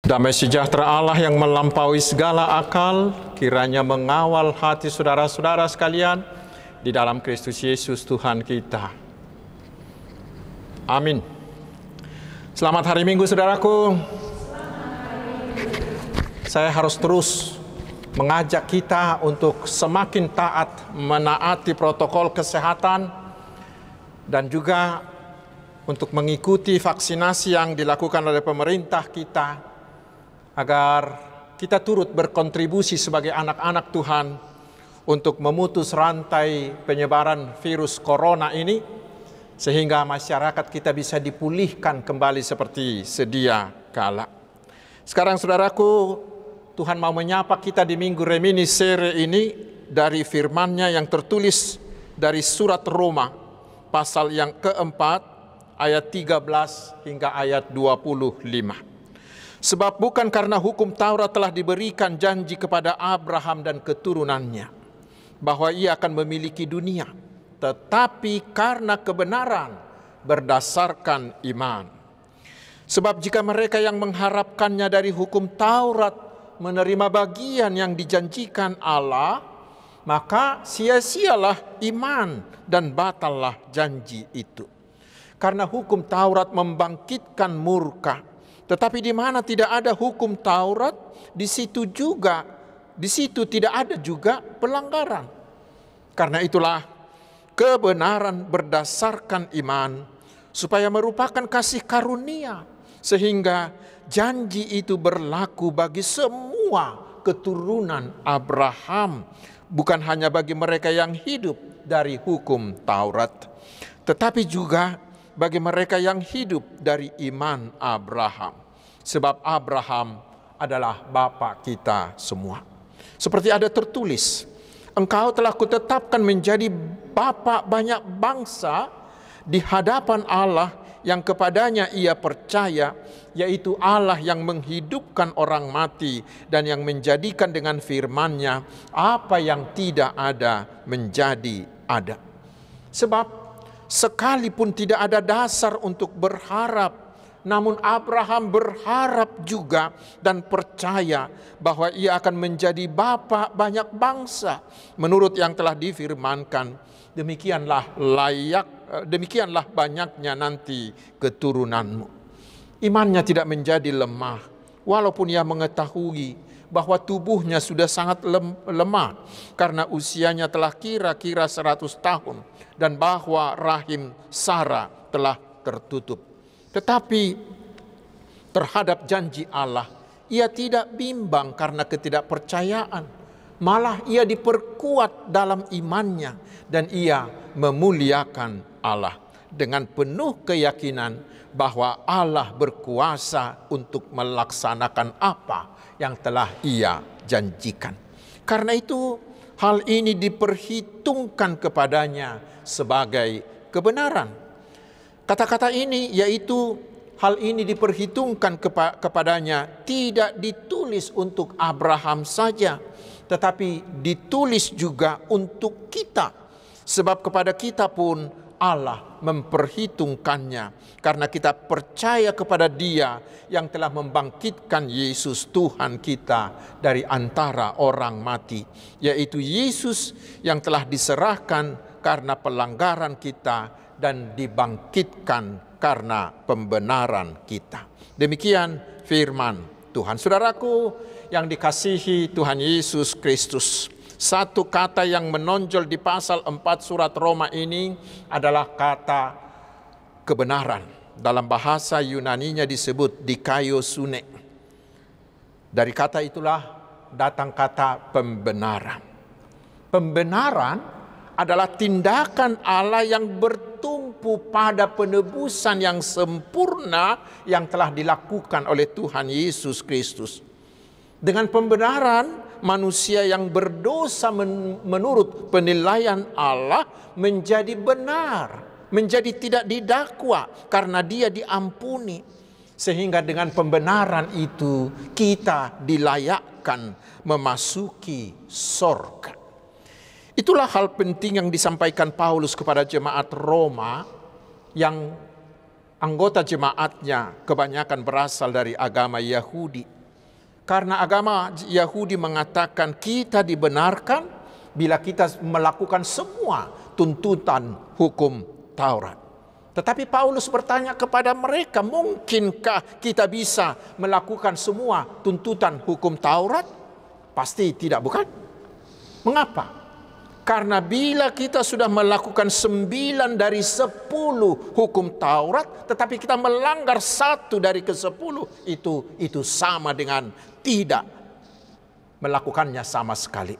Damai sejahtera Allah yang melampaui segala akal, kiranya mengawal hati saudara-saudara sekalian di dalam Kristus Yesus Tuhan kita. Amin. Selamat hari Minggu, saudaraku. Saya harus terus mengajak kita untuk semakin taat menaati protokol kesehatan dan juga untuk mengikuti vaksinasi yang dilakukan oleh pemerintah kita, agar kita turut berkontribusi sebagai anak-anak Tuhan untuk memutus rantai penyebaran virus corona ini, sehingga masyarakat kita bisa dipulihkan kembali seperti sedia kala. Sekarang saudaraku, Tuhan mau menyapa kita di Minggu Reminiscere ini dari firman-Nya yang tertulis dari surat Roma, pasal yang keempat, ayat 13 hingga ayat 25. Sebab bukan karena hukum Taurat telah diberikan janji kepada Abraham dan keturunannya bahwa ia akan memiliki dunia, tetapi karena kebenaran berdasarkan iman. Sebab jika mereka yang mengharapkannya dari hukum Taurat menerima bagian yang dijanjikan Allah, maka sia-sialah iman dan batallah janji itu. Karena hukum Taurat membangkitkan murka. Tetapi di mana tidak ada hukum Taurat, di situ tidak ada juga pelanggaran. Karena itulah kebenaran berdasarkan iman, supaya merupakan kasih karunia, sehingga janji itu berlaku bagi semua keturunan Abraham, bukan hanya bagi mereka yang hidup dari hukum Taurat, tetapi juga bagi mereka yang hidup dari iman Abraham. Sebab Abraham adalah bapa kita semua. Seperti ada tertulis, engkau telah kutetapkan menjadi bapa banyak bangsa di hadapan Allah yang kepadanya ia percaya, yaitu Allah yang menghidupkan orang mati dan yang menjadikan dengan firman-Nya apa yang tidak ada menjadi ada. Sebab sekalipun tidak ada dasar untuk berharap, namun Abraham berharap juga dan percaya bahwa ia akan menjadi bapa banyak bangsa menurut yang telah difirmankan, demikianlah banyaknya nanti keturunanmu. Imannya tidak menjadi lemah walaupun ia mengetahui bahwa tubuhnya sudah sangat lemah karena usianya telah kira-kira 100 tahun dan bahwa rahim Sarah telah tertutup. Tetapi terhadap janji Allah, ia tidak bimbang karena ketidakpercayaan. Malah ia diperkuat dalam imannya dan ia memuliakan Allah dengan penuh keyakinan bahwa Allah berkuasa untuk melaksanakan apa yang telah ia janjikan. Karena itu hal ini diperhitungkan kepadanya sebagai kebenaran. Kata-kata ini yaitu hal ini diperhitungkan kepadanya tidak ditulis untuk Abraham saja, tetapi ditulis juga untuk kita. Sebab kepada kita pun Allah memperhitungkannya karena kita percaya kepada Dia yang telah membangkitkan Yesus Tuhan kita dari antara orang mati, yaitu Yesus yang telah diserahkan karena pelanggaran kita dan dibangkitkan karena pembenaran kita. Demikian firman Tuhan. Saudaraku yang dikasihi Tuhan Yesus Kristus, satu kata yang menonjol di pasal 4 surat Roma ini adalah kata kebenaran. Dalam bahasa Yunaninya disebut dikaiosune. Dari kata itulah datang kata pembenaran. Pembenaran adalah tindakan Allah yang bertumpu pada penebusan yang sempurna yang telah dilakukan oleh Tuhan Yesus Kristus. Dengan pembenaran, manusia yang berdosa menurut penilaian Allah menjadi benar, menjadi tidak didakwa karena dia diampuni. Sehingga dengan pembenaran itu kita dilayakkan memasuki sorga. Itulah hal penting yang disampaikan Paulus kepada jemaat Roma yang anggota jemaatnya kebanyakan berasal dari agama Yahudi. Karena agama Yahudi mengatakan kita dibenarkan bila kita melakukan semua tuntutan hukum Taurat. Tetapi Paulus bertanya kepada mereka, mungkinkah kita bisa melakukan semua tuntutan hukum Taurat? Pasti tidak, bukan? Mengapa? Karena bila kita sudah melakukan 9 dari 10 hukum Taurat, tetapi kita melanggar 1 dari ke-10, itu sama dengan tidak melakukannya sama sekali.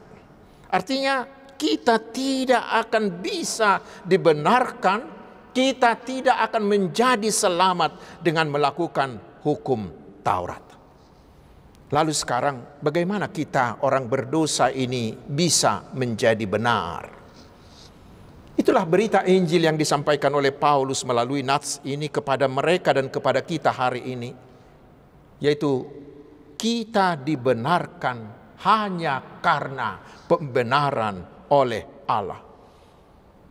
Artinya kita tidak akan bisa dibenarkan, kita tidak akan menjadi selamat dengan melakukan hukum Taurat. Lalu sekarang bagaimana kita orang berdosa ini bisa menjadi benar? Itulah berita Injil yang disampaikan oleh Paulus melalui nats ini kepada mereka dan kepada kita hari ini. Yaitu kita dibenarkan hanya karena pembenaran oleh Allah.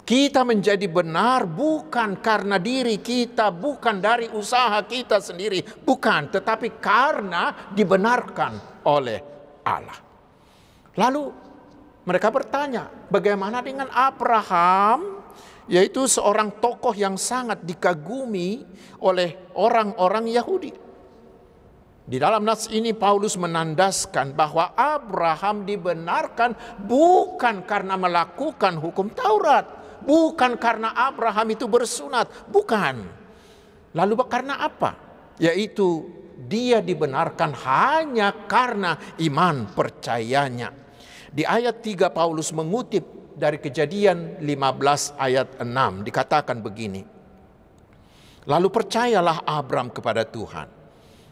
Kita menjadi benar bukan karena diri kita, bukan dari usaha kita sendiri, bukan, tetapi karena dibenarkan oleh Allah. Lalu mereka bertanya, bagaimana dengan Abraham, yaitu seorang tokoh yang sangat dikagumi oleh orang-orang Yahudi. Di dalam nats ini Paulus menandaskan bahwa Abraham dibenarkan bukan karena melakukan hukum Taurat. Bukan karena Abraham itu bersunat, bukan. Lalu karena apa? Yaitu dia dibenarkan hanya karena iman percayanya. Di ayat 3 Paulus mengutip dari Kejadian 15 ayat 6 dikatakan begini. Lalu percayalah Abram kepada Tuhan.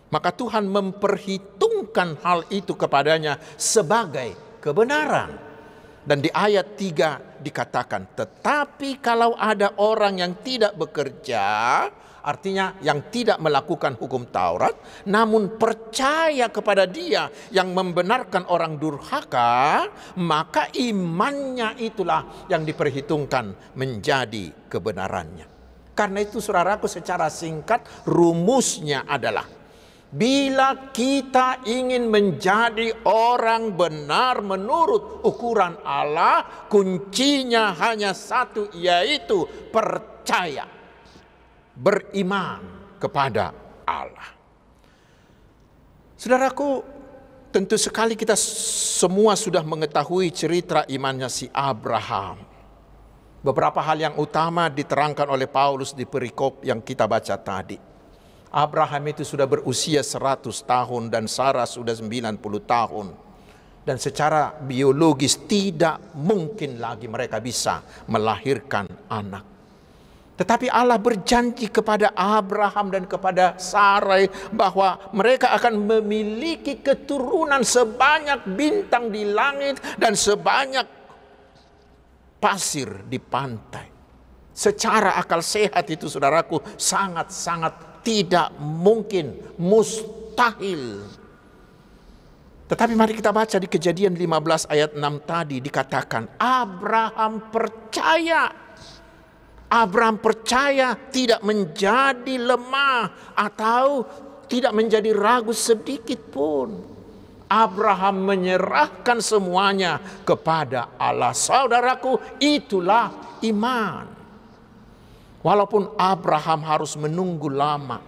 Maka Tuhan memperhitungkan hal itu kepadanya sebagai kebenaran. Dan di ayat 3 dikatakan, tetapi kalau ada orang yang tidak bekerja, artinya yang tidak melakukan hukum Taurat, namun percaya kepada Dia yang membenarkan orang durhaka, maka imannya itulah yang diperhitungkan menjadi kebenarannya. Karena itu saudaraku, secara singkat rumusnya adalah, bila kita ingin menjadi orang benar menurut ukuran Allah, kuncinya hanya satu, yaitu percaya, beriman kepada Allah. Saudaraku, tentu sekali kita semua sudah mengetahui cerita imannya si Abraham. Beberapa hal yang utama diterangkan oleh Paulus di perikop yang kita baca tadi. Abraham itu sudah berusia 100 tahun dan Sarah sudah 90 tahun. Dan secara biologis tidak mungkin lagi mereka bisa melahirkan anak. Tetapi Allah berjanji kepada Abraham dan kepada Sarai bahwa mereka akan memiliki keturunan sebanyak bintang di langit dan sebanyak pasir di pantai. Secara akal sehat itu saudaraku sangat-sangat tidak mungkin, mustahil. Tetapi mari kita baca di Kejadian 15 ayat 6 tadi dikatakan Abraham percaya. Abraham percaya tidak menjadi lemah atau tidak menjadi ragu sedikit pun. Abraham menyerahkan semuanya kepada Allah. Saudaraku, itulah iman. Walaupun Abraham harus menunggu lama.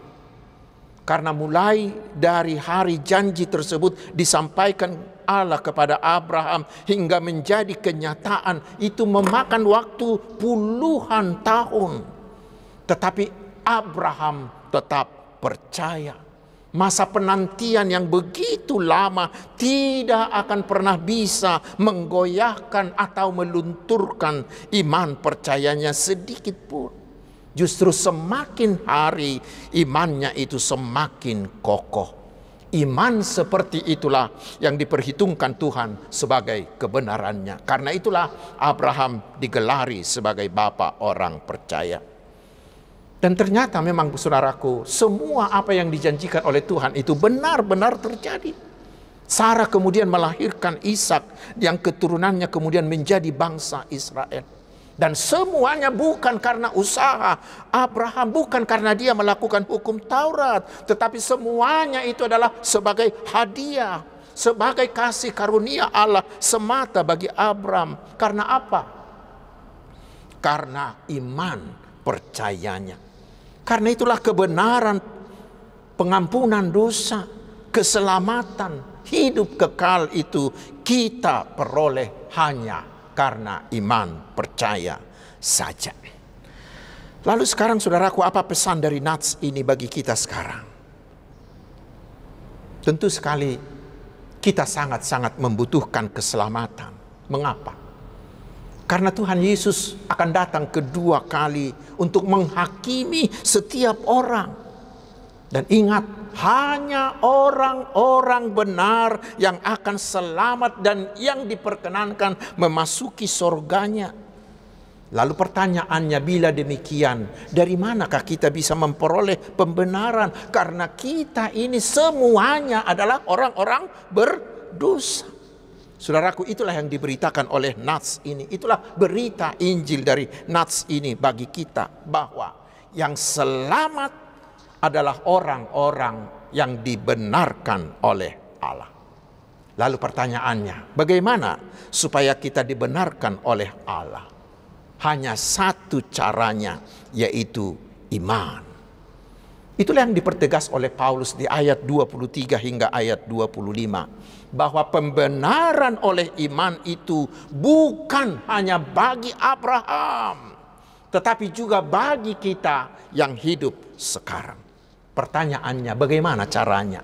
Karena mulai dari hari janji tersebut disampaikan Allah kepada Abraham hingga menjadi kenyataan, itu memakan waktu puluhan tahun. Tetapi Abraham tetap percaya. Masa penantian yang begitu lama tidak akan pernah bisa menggoyahkan atau melunturkan iman percayanya sedikit pun. Justru semakin hari imannya itu semakin kokoh. Iman seperti itulah yang diperhitungkan Tuhan sebagai kebenarannya. Karena itulah Abraham digelari sebagai bapa orang percaya. Dan ternyata memang saudaraku, semua apa yang dijanjikan oleh Tuhan itu benar-benar terjadi. Sarah kemudian melahirkan Ishak yang keturunannya kemudian menjadi bangsa Israel. Dan semuanya bukan karena usaha Abraham, bukan karena dia melakukan hukum Taurat, tetapi semuanya itu adalah sebagai hadiah, sebagai kasih karunia Allah semata bagi Abraham. Karena apa? Karena iman percayanya. Karena itulah kebenaran, pengampunan dosa, keselamatan, hidup kekal itu kita peroleh hanya karena iman percaya saja. Lalu sekarang saudaraku, apa pesan dari nats ini bagi kita sekarang? Tentu sekali kita sangat-sangat membutuhkan keselamatan. Mengapa? Karena Tuhan Yesus akan datang kedua kali untuk menghakimi setiap orang. Dan ingat, hanya orang-orang benar yang akan selamat dan yang diperkenankan memasuki surganya. Lalu pertanyaannya, bila demikian, dari manakah kita bisa memperoleh pembenaran? Karena kita ini semuanya adalah orang-orang berdosa. Saudaraku, itulah yang diberitakan oleh nats ini. Itulah berita Injil dari nats ini bagi kita, bahwa yang selamat adalah orang-orang yang dibenarkan oleh Allah. Lalu pertanyaannya, bagaimana supaya kita dibenarkan oleh Allah? Hanya satu caranya, yaitu iman. Itulah yang dipertegas oleh Paulus di ayat 23 hingga ayat 25. Bahwa pembenaran oleh iman itu bukan hanya bagi Abraham, tetapi juga bagi kita yang hidup sekarang. Pertanyaannya, bagaimana caranya?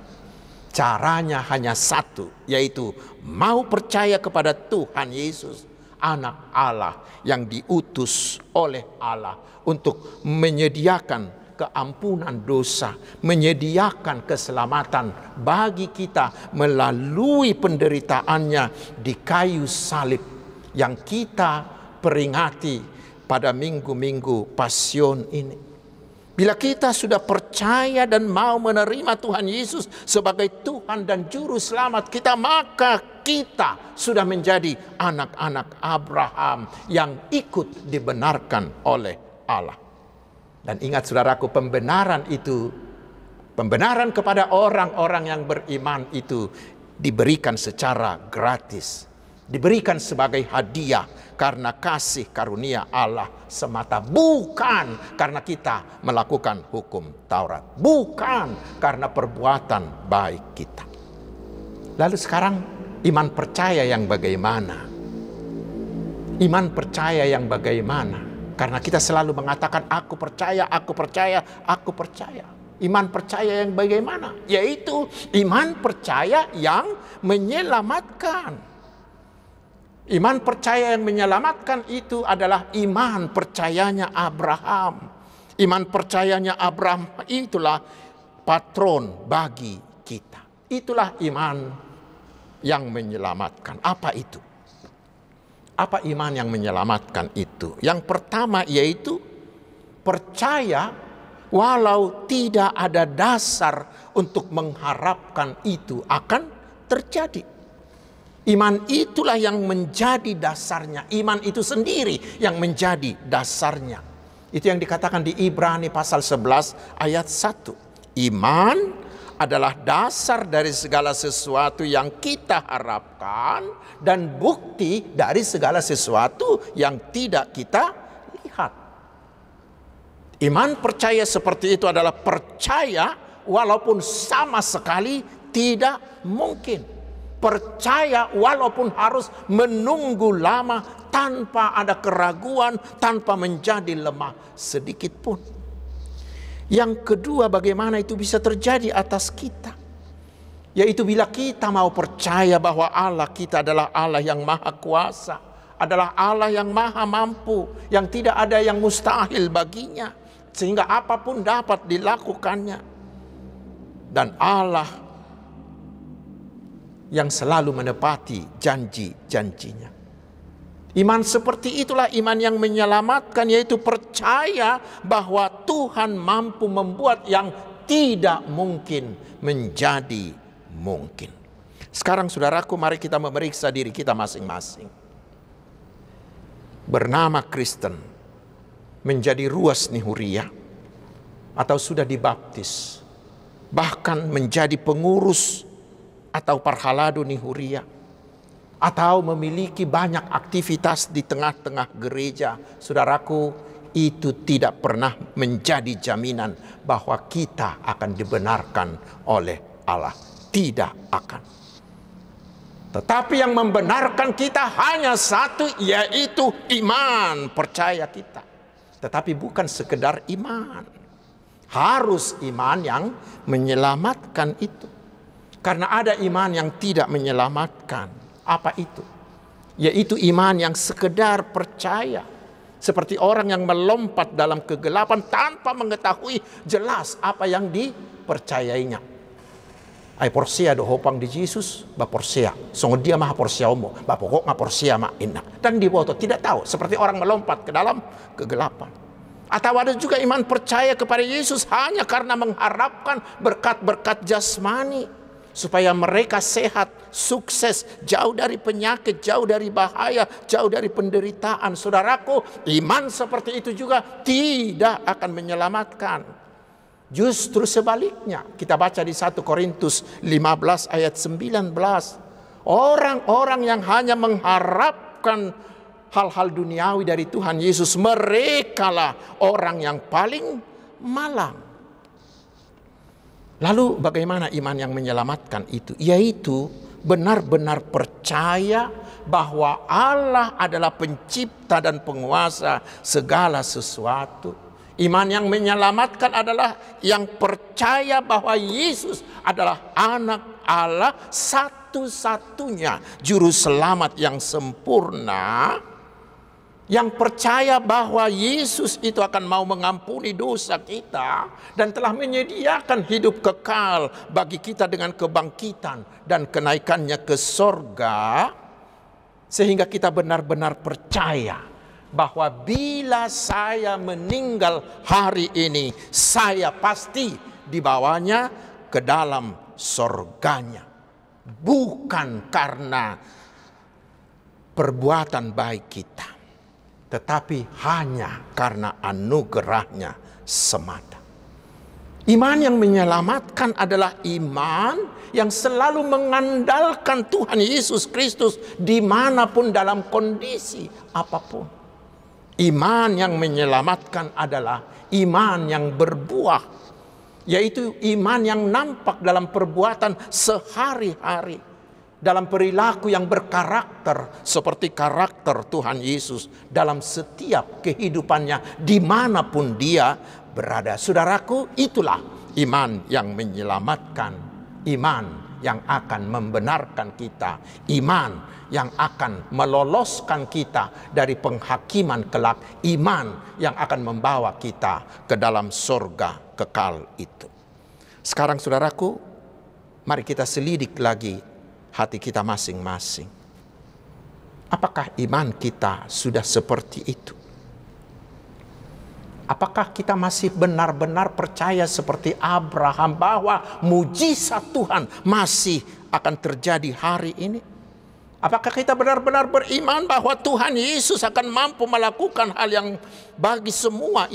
Caranya hanya satu, yaitu mau percaya kepada Tuhan Yesus, Anak Allah yang diutus oleh Allah untuk menyediakan keampunan dosa, menyediakan keselamatan bagi kita melalui penderitaannya di kayu salib yang kita peringati pada minggu-minggu Pasion ini. Bila kita sudah percaya dan mau menerima Tuhan Yesus sebagai Tuhan dan Juru Selamat kita, maka kita sudah menjadi anak-anak Abraham yang ikut dibenarkan oleh Allah. Dan ingat saudaraku, pembenaran itu, pembenaran kepada orang-orang yang beriman itu diberikan secara gratis, diberikan sebagai hadiah karena kasih karunia Allah semata, bukan karena kita melakukan hukum Taurat, bukan karena perbuatan baik kita. Lalu sekarang iman percaya yang bagaimana? Iman percaya yang bagaimana? Karena kita selalu mengatakan aku percaya, aku percaya, aku percaya. Iman percaya yang bagaimana? Yaitu iman percaya yang menyelamatkan. Iman percaya yang menyelamatkan itu adalah iman percayanya Abraham. Iman percayanya Abraham itulah patron bagi kita. Itulah iman yang menyelamatkan. Apa itu? Apa iman yang menyelamatkan itu? Yang pertama yaitu percaya walau tidak ada dasar untuk mengharapkan itu akan terjadi. Iman itulah yang menjadi dasarnya. Iman itu sendiri yang menjadi dasarnya. Itu yang dikatakan di Ibrani pasal 11 ayat 1. Iman adalah dasar dari segala sesuatu yang kita harapkan dan bukti dari segala sesuatu yang tidak kita lihat. Iman percaya seperti itu adalah percaya walaupun sama sekali tidak mungkin. Percaya walaupun harus menunggu lama tanpa ada keraguan, tanpa menjadi lemah sedikit pun. Yang kedua, bagaimana itu bisa terjadi atas kita? Yaitu bila kita mau percaya bahwa Allah kita adalah Allah yang maha kuasa, adalah Allah yang maha mampu, yang tidak ada yang mustahil baginya, sehingga apapun dapat dilakukannya. Dan Allah yang selalu menepati janji-janjinya. Iman seperti itulah iman yang menyelamatkan, yaitu percaya bahwa Tuhan mampu membuat yang tidak mungkin menjadi mungkin. Sekarang saudaraku, mari kita memeriksa diri kita masing-masing. bernama Kristen menjadi ruas nihuria atau sudah dibaptis, bahkan menjadi pengurus atau parhalado nihuria, atau memiliki banyak aktivitas di tengah-tengah gereja, saudaraku, itu tidak pernah menjadi jaminan bahwa kita akan dibenarkan oleh Allah. Tidak akan. Tetapi yang membenarkan kita hanya satu, yaitu iman, percaya kita. Tetapi bukan sekedar iman. Harus iman yang menyelamatkan itu. Karena ada iman yang tidak menyelamatkan. Apa itu? Yaitu iman yang sekedar percaya. Seperti orang yang melompat dalam kegelapan tanpa mengetahui jelas apa yang dipercayainya. Ai porsia do hopang di Yesus, ba porsia. Songo dia maha porsia omo, ba pokok ma porsia ma inna. Dan di boto tidak tahu, seperti orang melompat ke dalam kegelapan. Atau ada juga iman percaya kepada Yesus hanya karena mengharapkan berkat-berkat jasmani, supaya mereka sehat, sukses, jauh dari penyakit, jauh dari bahaya, jauh dari penderitaan. Saudaraku, iman seperti itu juga tidak akan menyelamatkan. Justru sebaliknya, kita baca di 1 Korintus 15 ayat 19. Orang-orang yang hanya mengharapkan hal-hal duniawi dari Tuhan Yesus, merekalah orang yang paling malang. Lalu bagaimana iman yang menyelamatkan itu? Yaitu benar-benar percaya bahwa Allah adalah pencipta dan penguasa segala sesuatu. Iman yang menyelamatkan adalah yang percaya bahwa Yesus adalah anak Allah, satu-satunya juru selamat yang sempurna. Yang percaya bahwa Yesus itu akan mau mengampuni dosa kita dan telah menyediakan hidup kekal bagi kita dengan kebangkitan dan kenaikannya ke sorga. Sehingga kita benar-benar percaya bahwa bila saya meninggal hari ini, saya pasti dibawanya ke dalam sorganya. Bukan karena perbuatan baik kita, tetapi hanya karena anugerahnya semata. Iman yang menyelamatkan adalah iman yang selalu mengandalkan Tuhan Yesus Kristus dimanapun dalam kondisi apapun. Iman yang menyelamatkan adalah iman yang berbuah, yaitu iman yang nampak dalam perbuatan sehari-hari, dalam perilaku yang berkarakter seperti karakter Tuhan Yesus dalam setiap kehidupannya dimanapun dia berada. Saudaraku, itulah iman yang menyelamatkan, iman yang akan membenarkan kita, iman yang akan meloloskan kita dari penghakiman kelak, iman yang akan membawa kita ke dalam surga kekal itu. Sekarang saudaraku, mari kita selidik lagi hati kita masing-masing. Apakah iman kita sudah seperti itu? Apakah kita masih benar-benar percaya seperti Abraham bahwa mujizat Tuhan masih akan terjadi hari ini? Apakah kita benar-benar beriman bahwa Tuhan Yesus akan mampu melakukan hal yang bagi semua,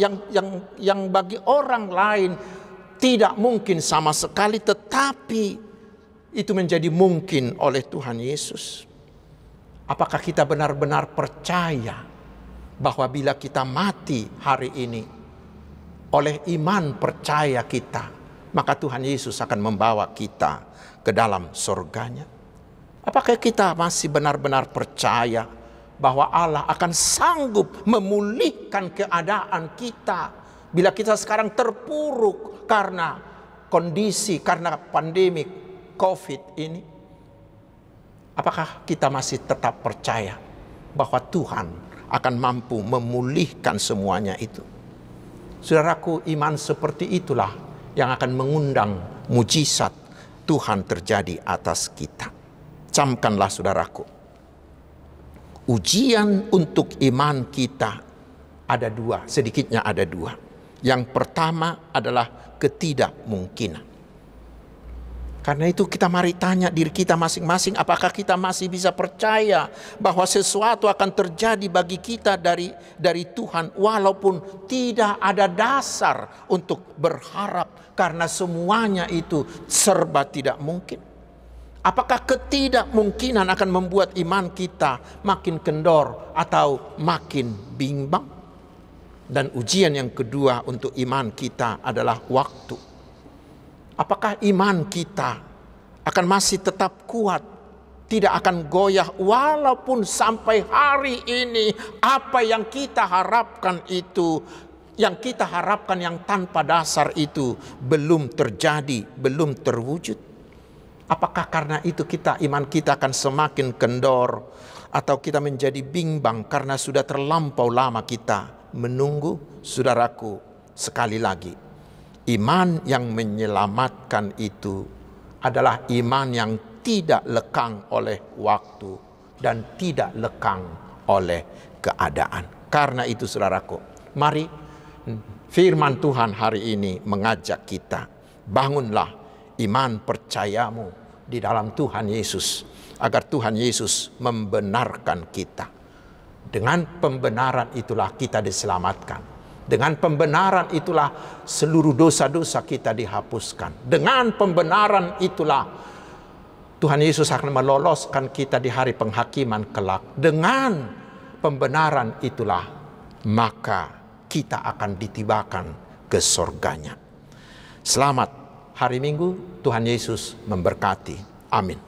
yang bagi orang lain tidak mungkin sama sekali, tetapi itu menjadi mungkin oleh Tuhan Yesus? Apakah kita benar-benar percaya bahwa bila kita mati hari ini, oleh iman percaya kita, maka Tuhan Yesus akan membawa kita ke dalam surganya? Apakah kita masih benar-benar percaya bahwa Allah akan sanggup memulihkan keadaan kita bila kita sekarang terpuruk karena kondisi, karena pandemi COVID ini? Apakah kita masih tetap percaya bahwa Tuhan akan mampu memulihkan semuanya itu? Saudaraku, iman seperti itulah yang akan mengundang mujizat Tuhan terjadi atas kita. Camkanlah saudaraku, ujian untuk iman kita ada dua, sedikitnya ada dua. Yang pertama adalah ketidakmungkinan. Karena itu kita mari tanya diri kita masing-masing, apakah kita masih bisa percaya bahwa sesuatu akan terjadi bagi kita dari Tuhan walaupun tidak ada dasar untuk berharap, karena semuanya itu serba tidak mungkin. Apakah ketidakmungkinan akan membuat iman kita makin kendor atau makin bimbang? Dan ujian yang kedua untuk iman kita adalah waktu. Apakah iman kita akan masih tetap kuat, tidak akan goyah walaupun sampai hari ini apa yang kita harapkan itu, yang kita harapkan yang tanpa dasar itu belum terjadi, belum terwujud? Apakah karena itu iman kita akan semakin kendor, atau kita menjadi bimbang karena sudah terlampau lama kita menunggu? Saudaraku, sekali lagi, iman yang menyelamatkan itu adalah iman yang tidak lekang oleh waktu dan tidak lekang oleh keadaan. Karena itu saudaraku, mari firman Tuhan hari ini mengajak kita, bangunlah iman percayamu di dalam Tuhan Yesus, agar Tuhan Yesus membenarkan kita. Dengan pembenaran itulah kita diselamatkan. Dengan pembenaran itulah seluruh dosa-dosa kita dihapuskan. Dengan pembenaran itulah Tuhan Yesus akan meloloskan kita di hari penghakiman kelak. Dengan pembenaran itulah maka kita akan ditibakan ke surganya. Selamat hari Minggu, Tuhan Yesus memberkati. Amin.